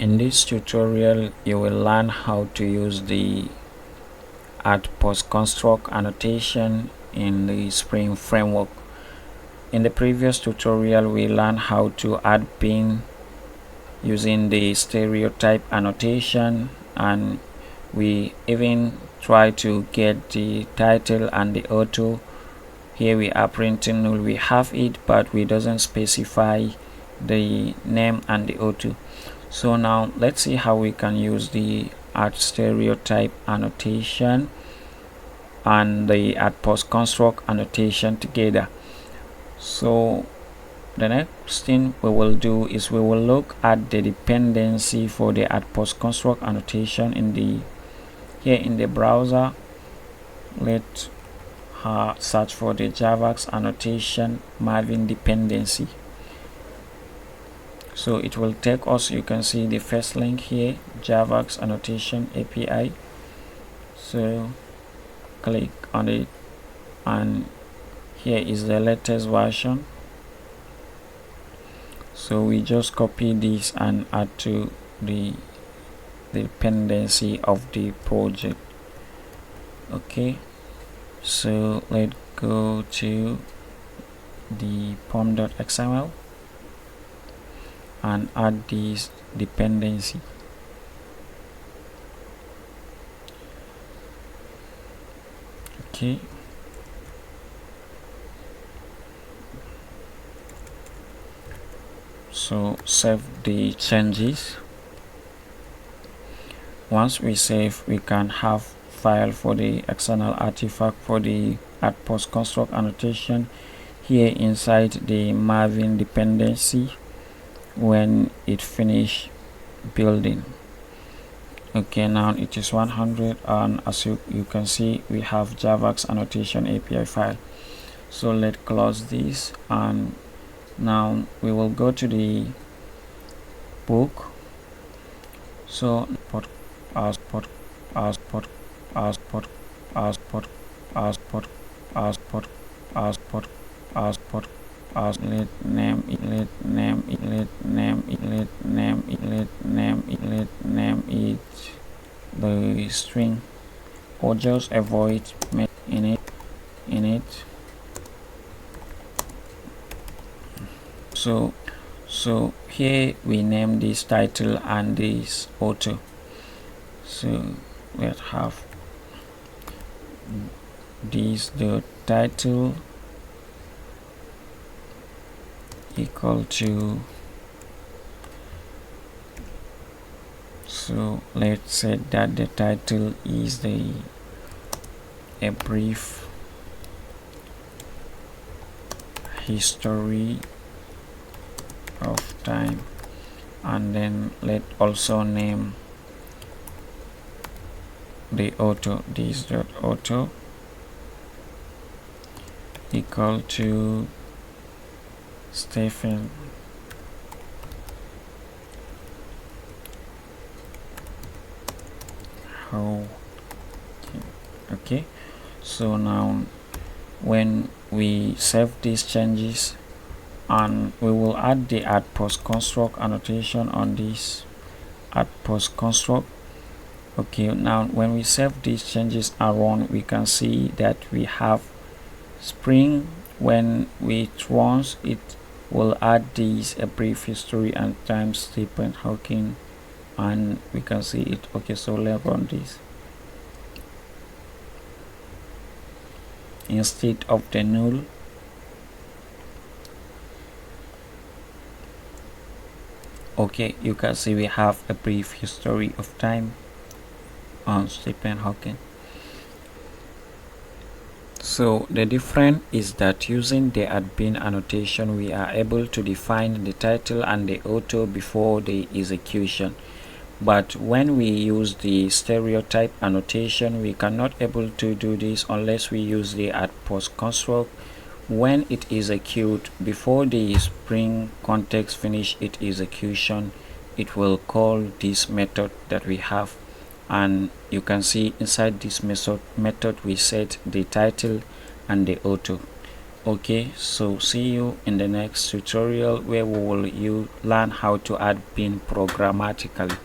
In this tutorial, you will learn how to use the add post construct annotation in the Spring framework. In the previous tutorial, we learned how to add pin using the stereotype annotation, and we even try to get the title and the auto. Here we are printing null, we have it, but we doesn't specify the name and the auto. So now let's see how we can use the add stereotype annotation and the add post construct annotation together. So the next thing we will do is we will look at the dependency for the add post construct annotation in the here in the browser. Let's search for the JavaX annotation Maven dependency. So it will take us, you can see the first link here, JavaX annotation API. So click on it, and here is the latest version. So we just copy this and add to the dependency of the project. Okay, so let's go to the pom.xml and add this dependency. Okay, so save the changes. Once we save, we can have file for the external artifact for the add post construct annotation here inside the Maven dependency when it finish building. Okay, now it is 100, and as you can see, we have JavaX annotation API file. So let's close this, and now we will go to the book. So passport let name it the string, or just avoid in it. So here we name this title and this auto. So let's have this the title equal to, so let's say that the title is a brief history of time, and then let also name the auto, this dot auto equal to Stephen. Okay, so now when we save these changes, and we will add the add post construct annotation on this add post construct. Okay, now when we save these changes and run, we can see that we have Spring. When we runs, it will add this a brief history and time Stephen Hawking, and we can see it. Okay, so let's run this instead of the null. Okay, you can see we have a brief history of time on Stephen Hawking. So the difference is that using the add pin annotation, we are able to define the title and the auto before the execution. But when we use the stereotype annotation, we cannot able to do this unless we use the add post construct. When it execute before the Spring context finish its execution, it will call this method that we have, and you can see inside this method we set the title and the auto. Okay, so see you in the next tutorial where we will learn how to add pin programmatically.